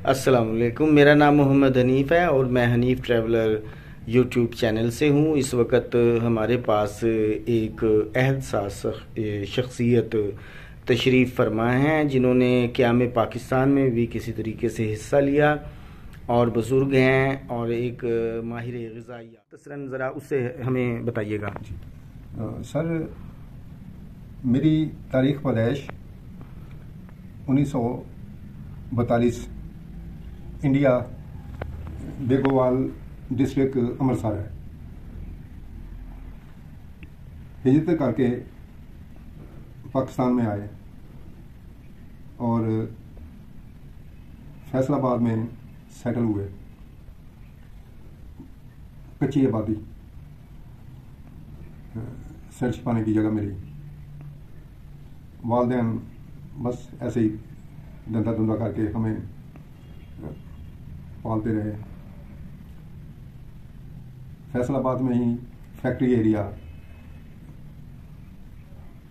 अस्सलाम वालेकुम। मेरा नाम मोहम्मद हनीफ़ है और मैं हनीफ़ ट्रैवलर यूट्यूब चैनल से हूँ। इस वक्त हमारे पास एक अहद सास शख्सियत तशरीफ़ फरमा हैं जिन्होंने क़याम पाकिस्तान में भी किसी तरीके से हिस्सा लिया और बुज़ुर्ग हैं और एक माहिर ग़िज़ाइया। तसरन ज़रा उससे हमें बताइएगा। सर, मेरी तारीख़ पैदाइश 1942 इंडिया बेगोवाल डिस्ट्रिक्ट अमृतसर है। हिजरत करके पाकिस्तान में आए और फैसलाबाद में सेटल हुए। कच्ची आबादी, सर छिपाने की जगह मिली। वालदैन बस ऐसे ही धंधा धुंधा करके हमें पालते रहे। फैसलाबाद में ही फैक्ट्री एरिया,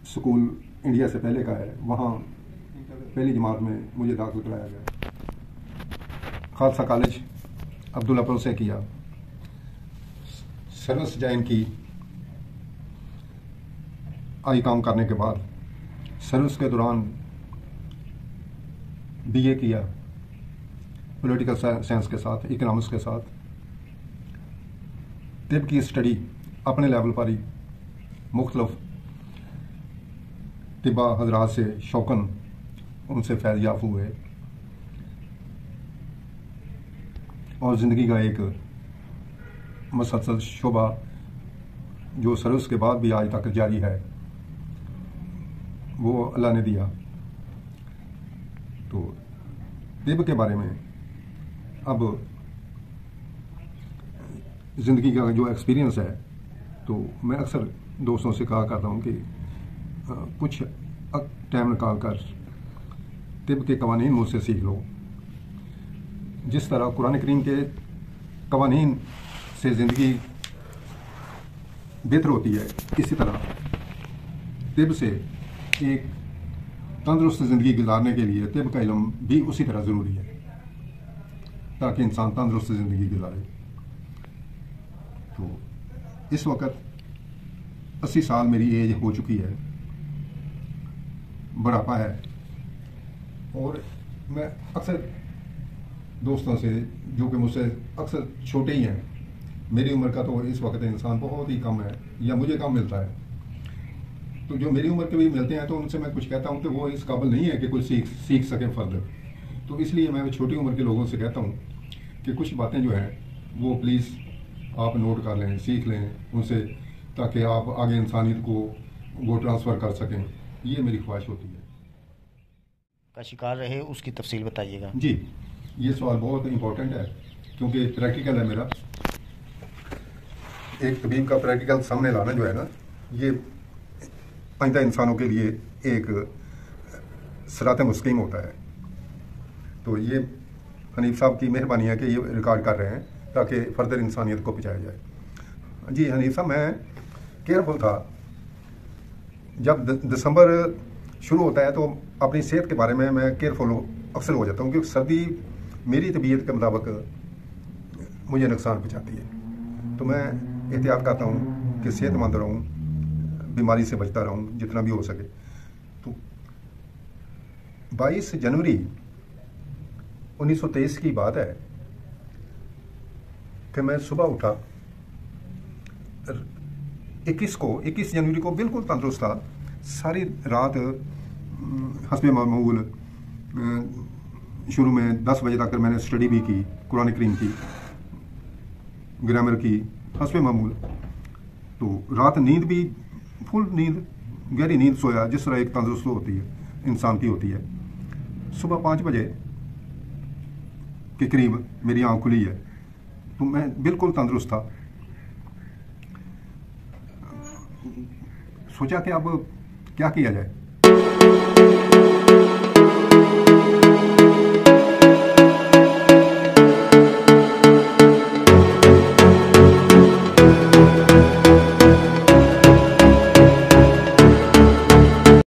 स्कूल इंडिया से पहले का है, वहाँ पहली जमात में मुझे दाखिल कराया गया। खालसा कॉलेज अब्दुल्लापुर से किया। सर्विस ज्वाइन की। आई काम करने के बाद सर्विस के दौरान बीए किया पॉलिटिकल साइंस के साथ, इकोनॉमिक्स के साथ। तिब की स्टडी अपने लेवल पर ही मुख्तलिफ तिब्बा हजरात से शौकन उनसे फैज़ याफ़ हुए और ज़िंदगी का एक मुसलसल शोबा जो सर्विस के बाद भी आज तक जारी है, वो अल्लाह ने दिया। तो तिब के बारे में अब ज़िंदगी का जो एक्सपीरियंस है, तो मैं अक्सर दोस्तों से कहा करता हूँ कि कुछ टाइम निकाल कर तिब के कवानीन मुझसे सीख लो। जिस तरह कुरान करीम के कवानीन से ज़िंदगी बेहतर होती है, इसी तरह तिब से एक तंदुरुस्त ज़िंदगी गुजारने के लिए तिब का इल्म भी उसी तरह ज़रूरी है, ताकि इंसान तंदुरुस्त ज़िंदगी गुजारे। तो इस वक्त 80 साल मेरी एज हो चुकी है, बुढ़ापा है, और मैं अक्सर दोस्तों से जो कि मुझसे अक्सर छोटे ही हैं, मेरी उम्र का तो इस वक्त इंसान बहुत ही कम है या मुझे कम मिलता है, तो जो मेरी उम्र के भी मिलते हैं तो उनसे मैं कुछ कहता हूँ कि वो इस काबिल नहीं है कि कुछ सीख सके फर्दर। तो इसलिए मैं छोटी उम्र के लोगों से कहता हूँ कि कुछ बातें जो हैं वो प्लीज़ आप नोट कर लें, सीख लें उनसे, ताकि आप आगे इंसानियत को वो ट्रांसफ़र कर सकें। ये मेरी ख्वाहिश होती है। का शिकार रहे उसकी तफसील बताइएगा। जी, ये सवाल बहुत इम्पोर्टेंट है क्योंकि प्रैक्टिकल है मेरा। एक तबीब का प्रैक्टिकल सामने लाना जो है ना, ये आइंदा इंसानों के लिए एक सिरात मुस्तकीम होता है। तो ये हनीफ साहब की मेहरबानी है कि ये रिकॉर्ड कर रहे हैं ताकि फर्दर इंसानियत को पहुँचाया जाए। जी हनीफ साहब, मैं केयरफुल था। जब दिसंबर शुरू होता है तो अपनी सेहत के बारे में मैं केयरफुल अक्सर हो जाता हूँ, क्योंकि सर्दी मेरी तबीयत के मुताबिक मुझे नुकसान पहुँचाती है। तो मैं एहतियात करता हूँ कि सेहतमंद रहूँ, बीमारी से बचता रहूँ जितना भी हो सके। तो 22 जनवरी 1923 की बात है कि मैं सुबह उठा। 21 जनवरी को बिल्कुल तंदुरुस्त था। सारी रात हस्बे मामूल शुरू में 10 बजे तक मैंने स्टडी भी की, कुरान करीम की, ग्रामर की, हस्बे मामूल। तो रात नींद भी फुल नींद, गहरी नींद सोया, जिस तरह एक तंदुरुस्त होती है इंसान की होती है। सुबह 5 बजे के करीब मेरी आँख खुली है, तो मैं बिल्कुल तंदुरुस्त था। सोचा कि अब क्या किया जाए।